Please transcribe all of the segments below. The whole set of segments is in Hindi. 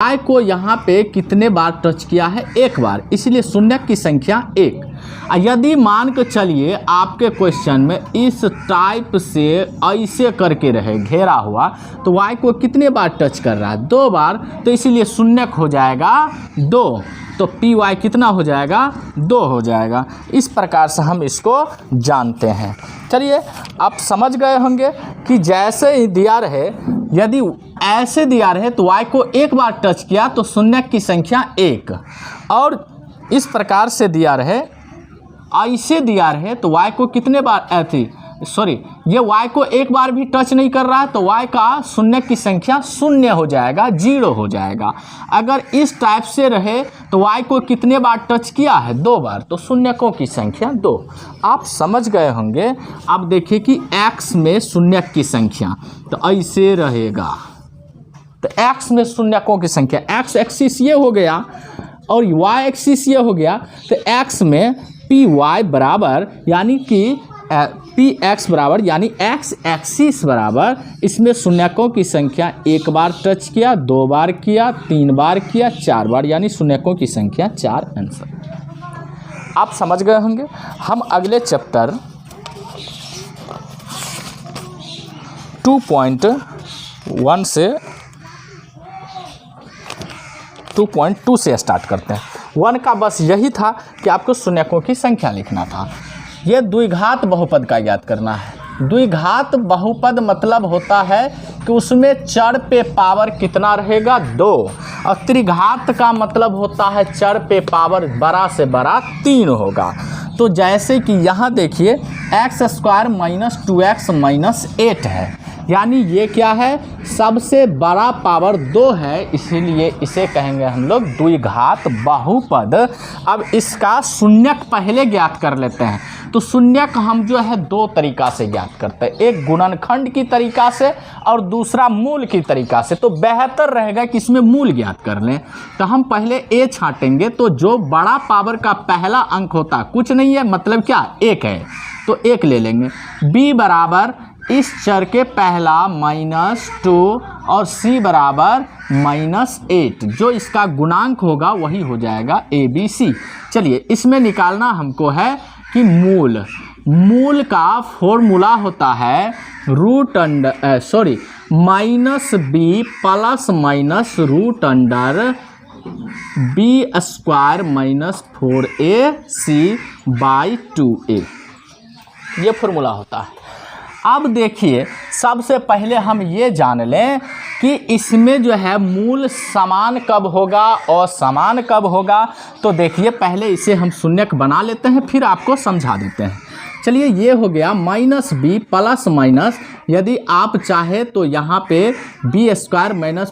y को यहाँ पे कितने बार टच किया है? एक बार, इसलिए शून्य की संख्या 1। यदि मान के चलिए आपके क्वेश्चन में इस टाइप से ऐसे करके रहे घेरा हुआ, तो y को कितने बार टच कर रहा है? 2 बार, तो इसीलिए शून्य हो जाएगा 2, तो पी वाई कितना हो जाएगा? 2 हो जाएगा। इस प्रकार से हम इसको जानते हैं। चलिए आप समझ गए होंगे कि जैसे ही दिया रहे, यदि ऐसे दिया रहे तो y को एक बार टच किया तो शून्य की संख्या 1, और इस प्रकार से दिया रहे, ऐसे दिया रहे तो y को कितने बार ये y को एक बार भी टच नहीं कर रहा है, तो y का शून्य की संख्या 0 हो जाएगा, 0 हो जाएगा। अगर इस टाइप से रहे तो y को कितने बार टच किया है? 2 बार, तो शून्यकों की संख्या 2। आप समझ गए होंगे। अब देखिए कि x में शून्य की संख्या, तो ऐसे रहेगा, तो x में शून्यकों की संख्या, x एक्सिस ये हो गया और y एक्सिस ये हो गया, तो x में पी वाई बराबर यानी कि पी एक्स बराबर यानी एक्स एक्सिस बराबर, इसमें शून्यकों की संख्या 1 बार टच किया, 2 बार किया, 3 बार किया, 4 बार, यानी शून्यकों की संख्या 4 आंसर। आप समझ गए होंगे। हम अगले चैप्टर 2.1 से 2.2 से स्टार्ट करते हैं। 1 का बस यही था कि आपको शून्यकों की संख्या लिखना था। ये द्विघात बहुपद का याद करना है। द्विघात बहुपद मतलब होता है कि उसमें चर पे पावर कितना रहेगा? 2, और त्रिघात का मतलब होता है चर पे पावर बड़ा से बड़ा 3 होगा। तो जैसे कि यहाँ देखिए x² - 2x - 8 है, यानी ये क्या है? सबसे बड़ा पावर 2 है, इसीलिए इसे कहेंगे हम लोग द्विघात बहुपद। अब इसका शून्यक पहले ज्ञात कर लेते हैं। तो शून्यक हम जो है 2 तरीका से ज्ञात करते हैं, एक गुणनखंड की तरीका से और दूसरा मूल की तरीका से। तो बेहतर रहेगा कि इसमें मूल ज्ञात कर लें। तो हम पहले a छाटेंगे, तो जो बड़ा पावर का पहला अंक होता कुछ नहीं है, मतलब क्या? 1 है, तो 1 ले लेंगे। b बराबर इस चर के पहला -2 और c बराबर -8, जो इसका गुणांक होगा वही हो जाएगा ABC। चलिए इसमें निकालना हमको है कि मूल का फॉर्मूला होता है -b +- b² - 4ac/2a, ये फॉर्मूला होता है। अब देखिए सबसे पहले हम ये जान लें कि इसमें जो है मूल समान कब होगा और समान कब होगा। तो देखिए पहले इसे हम शून्यक बना लेते हैं, फिर आपको समझा देते हैं। चलिए ये हो गया -b +- यदि आप चाहे तो यहाँ पे b² -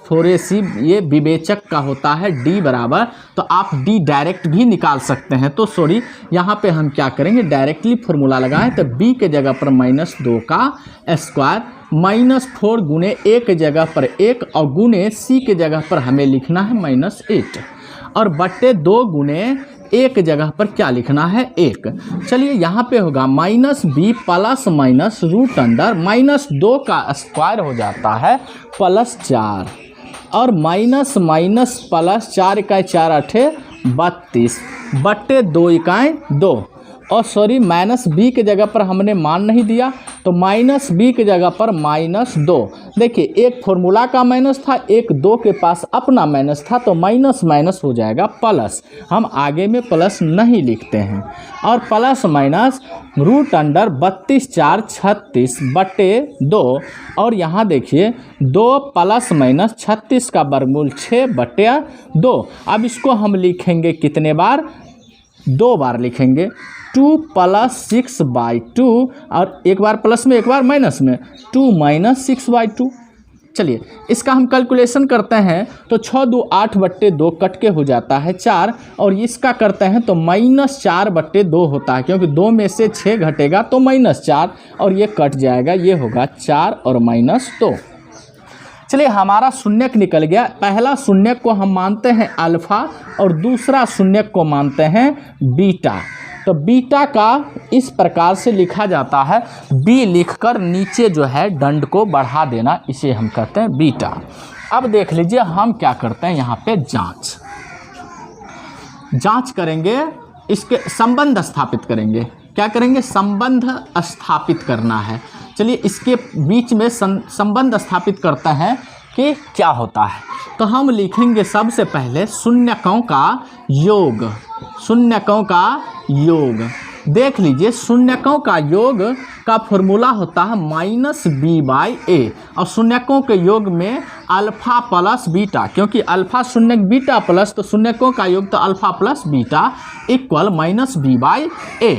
4ac, ये विवेचक का होता है d बराबर, तो आप d डायरेक्ट भी निकाल सकते हैं। तो सॉरी, यहाँ पे हम क्या करेंगे, डायरेक्टली फॉर्मूला लगाएं। तो b के जगह पर -2 का स्क्वायर, -4 गुने a के जगह पर 1 और गुने c के जगह पर हमें लिखना है -8, और बट्टे 2 गुने एक जगह पर क्या लिखना है? 1। चलिए यहाँ पे होगा -b +- -2 का स्क्वायर हो जाता है +4, और -+ 4 का 4 8 32 बट्टे 2 इकाई 2, और सॉरी -b के जगह पर हमने मान नहीं दिया, तो -b के जगह पर -2। देखिए एक फॉर्मूला का माइनस था, एक 2 के पास अपना माइनस था, तो माइनस माइनस हो जाएगा प्लस। हम आगे में प्लस नहीं लिखते हैं। और +- √32 4 36 बटे 2, और यहाँ देखिए 2 +- 36 का वर्गमूल 6 बटे 2। अब इसको हम लिखेंगे कितने बार? 2 बार लिखेंगे। 2 + 6/2, और एक बार प्लस में एक बार माइनस में, 2 - 6/2। चलिए इसका हम कैलकुलेशन करते हैं, तो 6 2 8 बट्टे 2 कट के हो जाता है 4, और इसका करते हैं तो -4 बट्टे 2 होता है, क्योंकि 2 में से 6 घटेगा तो -4, और ये कट जाएगा, ये होगा 4 और -2। चलिए हमारा शून्यक निकल गया। पहला शून्यक को हम मानते हैं अल्फ़ा, और दूसरा शून्यक को मानते हैं बीटा। तो बीटा का इस प्रकार से लिखा जाता है, b लिखकर नीचे जो है दंड को बढ़ा देना, इसे हम कहते हैं बीटा। अब देख लीजिए हम क्या करते हैं यहाँ पे जांच करेंगे, इसके संबंध स्थापित करेंगे। क्या करेंगे? संबंध स्थापित करना है। चलिए इसके बीच में संबंध स्थापित करते हैं कि क्या होता है। तो हम लिखेंगे सबसे पहले शून्यकों का योग। शून्यकों का योग देख लीजिए, शून्यकों का योग का फॉर्मूला होता है -b/a और शून्यकों के योग में अल्फा प्लस बीटा, क्योंकि अल्फा शून्यक बीटा प्लस, तो शून्यकों का योग तो alpha plus beta equal -b/a।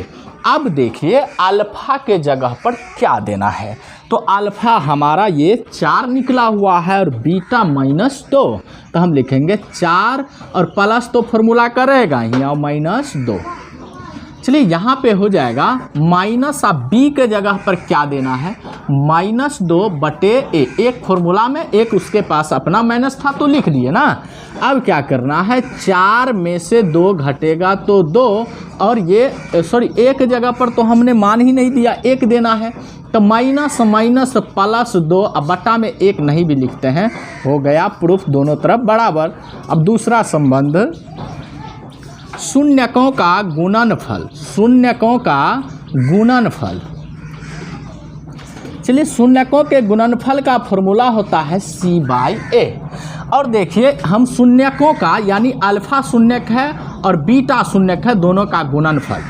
अब देखिए अल्फा के जगह पर क्या देना है, तो अल्फा हमारा ये 4 निकला हुआ है और बीटा -2, तो हम लिखेंगे 4 और प्लस तो फॉर्मूला करेगा ही और -2। चलिए यहाँ पे हो जाएगा माइनस, अब बी के जगह पर क्या देना है, -2/a। एक फॉर्मूला में एक उसके पास अपना माइनस था तो लिख दिए ना। अब क्या करना है, 4 में से 2 घटेगा तो 2, और ये एक जगह पर तो हमने मान ही नहीं दिया, 1 देना है, तो माइनस +2, अब बटा में 1 नहीं भी लिखते हैं, हो गया प्रूफ दोनों तरफ बराबर। अब दूसरा संबंध, शून्यकों का गुणनफल। शून्यकों का गुणनफल, चलिए शून्यकों के गुणनफल का फॉर्मूला होता है c/a। और देखिए हम शून्यकों का यानी अल्फा शून्यक है और बीटा शून्यक है, दोनों का गुणनफल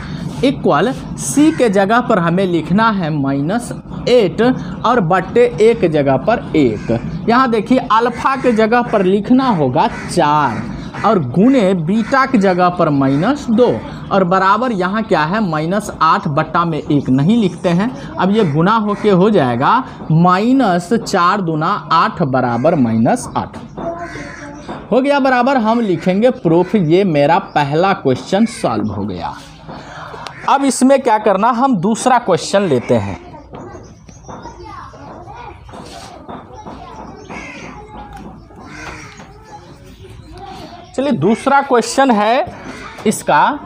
इक्वल c के जगह पर हमें लिखना है -8 और बट्टे a के जगह पर 1। यहाँ देखिए अल्फा के जगह पर लिखना होगा 4 और गुणे बीटा की जगह पर -2 और बराबर यहाँ क्या है -8 बट्टा में 1 नहीं लिखते हैं। अब ये गुना होके हो जाएगा -4 दूना 8 बराबर -8 हो गया बराबर। हम लिखेंगे प्रूफ। ये मेरा पहला क्वेश्चन सॉल्व हो गया। अब इसमें क्या करना, हम दूसरा क्वेश्चन लेते हैं। चलिए दूसरा क्वेश्चन है इसका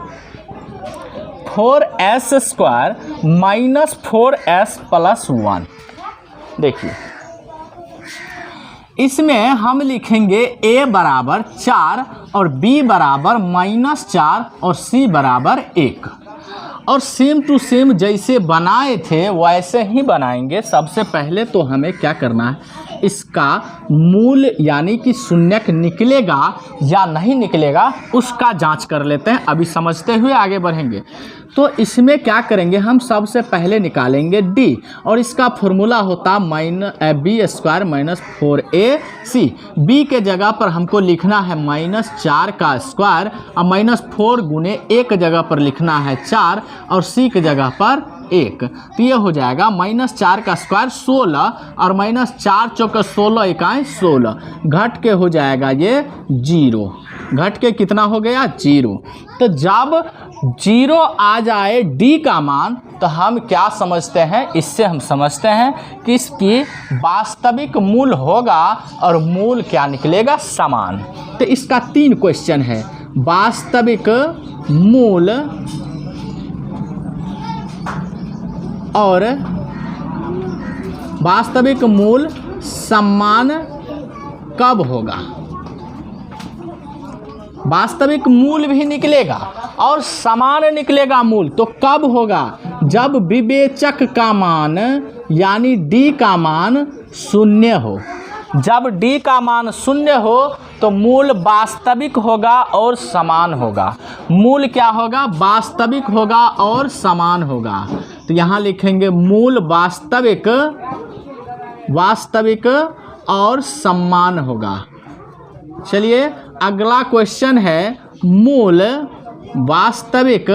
4s² -4s + 1। देखिए इसमें हम लिखेंगे a बराबर 4 और b बराबर -4 और c बराबर 1, और सेम टू सेम जैसे बनाए थे वैसे ही बनाएंगे। सबसे पहले तो हमें क्या करना है, इसका मूल यानी कि शून्यक निकलेगा या नहीं निकलेगा उसका जांच कर लेते हैं। अभी समझते हुए आगे बढ़ेंगे। तो इसमें क्या करेंगे, हम सबसे पहले निकालेंगे d और इसका फॉर्मूला होता b² -4ac। b के जगह पर हमको लिखना है -4 का स्क्वायर और -4 गुने a के जगह पर लिखना है 4 और c के जगह पर 1। तो ये हो जाएगा -4 का स्क्वायर 16 और -4 चौके 16 इकाई 16, घट के हो जाएगा ये 0। घट के कितना हो गया 0। तो जब 0 आ जाए d का मान तो हम क्या समझते हैं, इससे हम समझते हैं कि इसकी वास्तविक मूल होगा और मूल क्या निकलेगा, समान। तो इसका 3 क्वेश्चन है, वास्तविक मूल और वास्तविक मूल समान कब होगा। वास्तविक मूल भी निकलेगा और समान निकलेगा मूल, तो कब होगा, जब विवेचक का मान यानी d का मान 0 हो। जब d का मान 0 हो तो मूल वास्तविक होगा और समान होगा। मूल क्या होगा, वास्तविक होगा और समान होगा। तो यहाँ लिखेंगे मूल वास्तविक और समान होगा। चलिए अगला क्वेश्चन है, मूल वास्तविक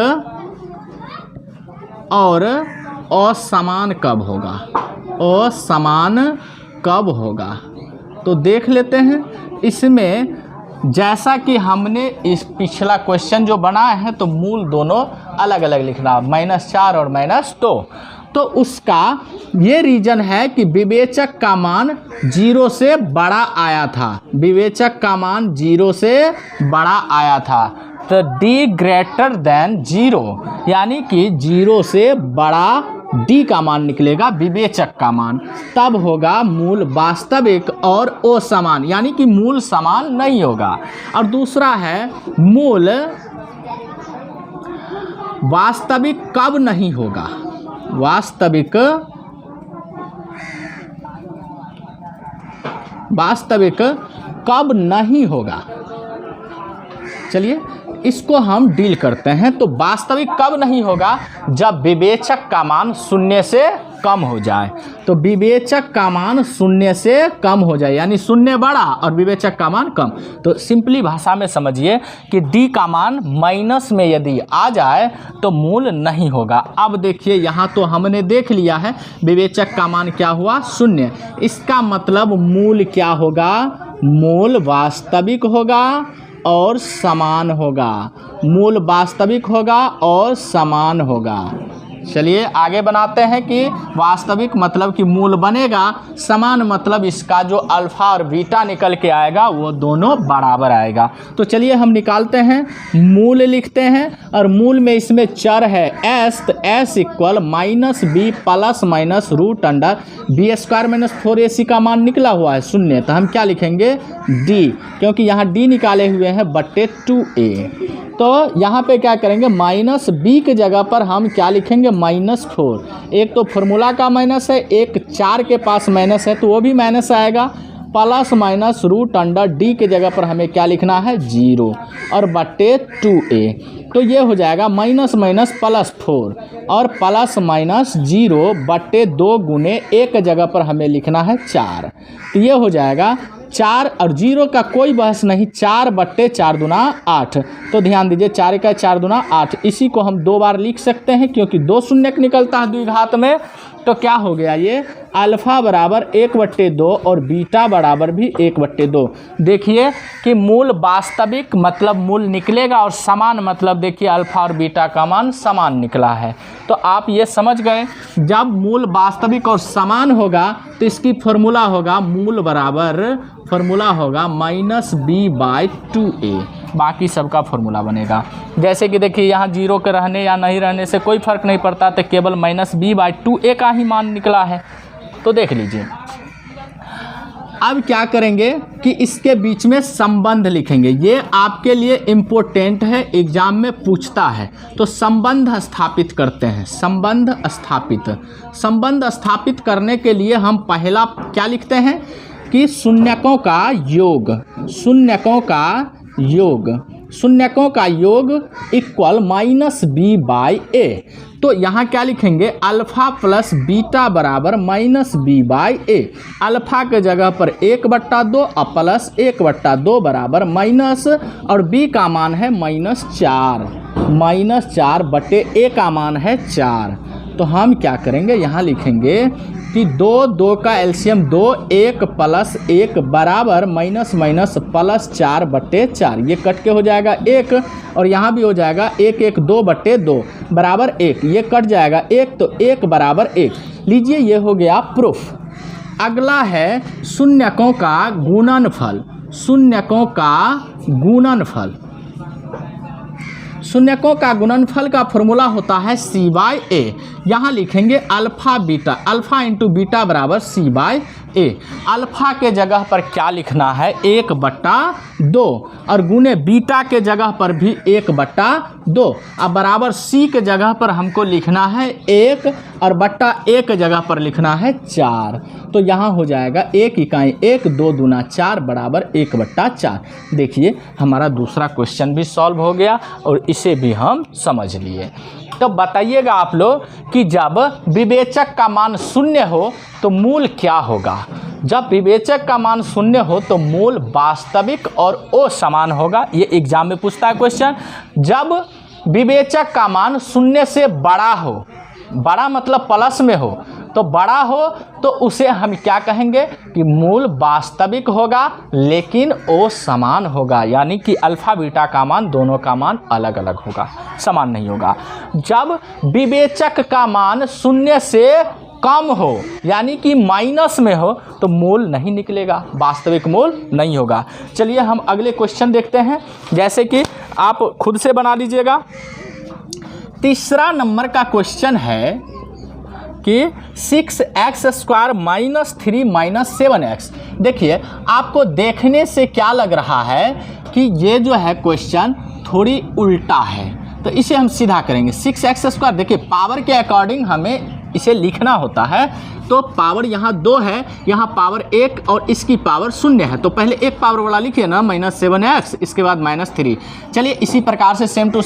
और असमान कब होगा। असमान कब होगा तो देख लेते हैं। इसमें जैसा कि हमने इस पिछला क्वेश्चन जो बनाया है तो मूल दोनों अलग अलग लिखना, -4 और -2। तो उसका ये रीज़न है कि विवेचक का मान 0 से बड़ा आया था। विवेचक का मान 0 से बड़ा आया था, तो d > 0 यानी कि 0 से बड़ा डी का मान निकलेगा, विवेचक का मान, तब होगा मूल वास्तविक और असमान, यानी कि मूल समान नहीं होगा। और दूसरा है मूल वास्तविक कब नहीं होगा, वास्तविक कब नहीं होगा। चलिए इसको हम डील करते हैं। तो वास्तविक कब नहीं होगा, जब विवेचक का मान शून्य से कम हो जाए। तो विवेचक का मान शून्य से कम हो जाए, यानी शून्य बड़ा और विवेचक का मान कम। तो सिंपली भाषा में समझिए कि डी का मान माइनस में यदि आ जाए तो मूल नहीं होगा। अब देखिए यहाँ तो हमने देख लिया है विवेचक का मान क्या हुआ, शून्य। इसका मतलब मूल क्या होगा, मूल वास्तविक होगा और समान होगा, मूल वास्तविक होगा और समान होगा। चलिए आगे बनाते हैं कि वास्तविक मतलब कि मूल बनेगा, समान मतलब इसका जो अल्फ़ा और बीटा निकल के आएगा वो दोनों बराबर आएगा। तो चलिए हम निकालते हैं, मूल लिखते हैं और मूल में इसमें चर है एस, तो S equal minus B plus minus root under B square minus 4ac का मान निकला हुआ है शून्य। तो हम क्या लिखेंगे, डी, क्योंकि यहाँ डी निकाले हुए हैं बट्टे 2a। तो यहाँ पे क्या करेंगे, माइनस बी के जगह पर हम क्या लिखेंगे, -4। एक तो फॉर्मूला का माइनस है, एक 4 के पास माइनस है तो वो भी माइनस आएगा, plus minus root under D के जगह पर हमें क्या लिखना है, 0 और बट्टे 2a। तो ये हो जाएगा माइनस माइनस प्लस 4 और प्लस माइनस 0 बट्टे 2 गुने 1 जगह पर हमें लिखना है 4। तो ये हो जाएगा 4 और 0 का कोई बहस नहीं, 4 बट्टे 4 दूना 8। तो ध्यान दीजिए 4 का 4 दूना 8, इसी को हम 2 बार लिख सकते हैं क्योंकि 2 शून्य निकलता है द्विघात में। तो क्या हो गया, ये अल्फ़ा बराबर 1/2 और बीटा बराबर भी 1/2। देखिए कि मूल वास्तविक मतलब मूल निकलेगा और समान मतलब देखिए अल्फ़ा और बीटा का मान समान निकला है। तो आप ये समझ गए, जब मूल वास्तविक और समान होगा तो इसकी फॉर्मूला होगा, मूल बराबर फॉर्मूला होगा -b/2a, बाकी सबका फॉर्मूला बनेगा। जैसे कि देखिए यहाँ 0 के रहने या नहीं रहने से कोई फ़र्क नहीं पड़ता, तो केवल -b/2a का ही मान निकला है। तो देख लीजिए अब क्या करेंगे कि इसके बीच में संबंध लिखेंगे, ये आपके लिए इम्पोर्टेंट है, एग्जाम में पूछता है। तो संबंध स्थापित करते हैं, संबंध स्थापित करने के लिए हम पहला क्या लिखते हैं कि शून्यकों का योग इक्वल -b/a। तो यहाँ क्या लिखेंगे, अल्फ़ा प्लस बीटा बराबर -b/a। अल्फ़ा के जगह पर 1/2 और प्लस 1/2 बराबर माइनस, और b का मान है -4 बटे a का मान है 4। तो हम क्या करेंगे, यहाँ लिखेंगे कि 2 का एलसीएम 2, 1 प्लस 1 बराबर माइनस प्लस 4/4। ये कट के हो जाएगा 1 और यहाँ भी हो जाएगा 1 2/2 बराबर 1, ये कट जाएगा 1 तो 1 बराबर 1। लीजिए ये हो गया प्रूफ। अगला है शून्यकों का गुणनफल। शून्यकों का गुणनफल का फॉर्मूला होता है c/a। यहाँ लिखेंगे अल्फ़ा इंटू बीटा बराबर c/a। अल्फ़ा के जगह पर क्या लिखना है, 1/2 और गुने बीटा के जगह पर भी 1/2 और बराबर c के जगह पर हमको लिखना है 1 और बट्टा 1 जगह पर लिखना है 4। तो यहाँ हो जाएगा 1 इकाई 1, 2 दूना 4 बराबर 1/4। देखिए हमारा दूसरा क्वेश्चन भी सॉल्व हो गया और इसे भी हम समझ लिए। तो बताइएगा आप लोग कि जब विवेचक का मान शून्य हो तो मूल क्या होगा। जब विवेचक का मान शून्य हो तो मूल वास्तविक और असमान होगा। ये एग्जाम में पूछता है क्वेश्चन। जब विवेचक का मान शून्य से बड़ा हो, बड़ा मतलब प्लस में हो, तो बड़ा हो तो उसे हम क्या कहेंगे कि मूल वास्तविक होगा लेकिन असमान होगा, यानी कि अल्फ़ा बीटा का मान दोनों का मान अलग अलग होगा, समान नहीं होगा। जब विवेचक का मान शून्य से कम हो यानी कि माइनस में हो तो मूल नहीं निकलेगा, वास्तविक मूल नहीं होगा। चलिए हम अगले क्वेश्चन देखते हैं, जैसे कि आप खुद से बना लीजिएगा। तीसरा नंबर का क्वेश्चन है कि 6x² -3 -7x। देखिए आपको देखने से क्या लग रहा है कि ये जो है क्वेश्चन थोड़ी उल्टा है, तो इसे हम सीधा करेंगे। 6x², देखिए पावर के अकॉर्डिंग हमें इसे लिखना होता है, तो पावर यहाँ 2 है, यहाँ पावर 1 और इसकी पावर 0 है, तो पहले एक पावर वाला लिखिए ना -7x, इसके बाद -3। चलिए इसी प्रकार से सेम टू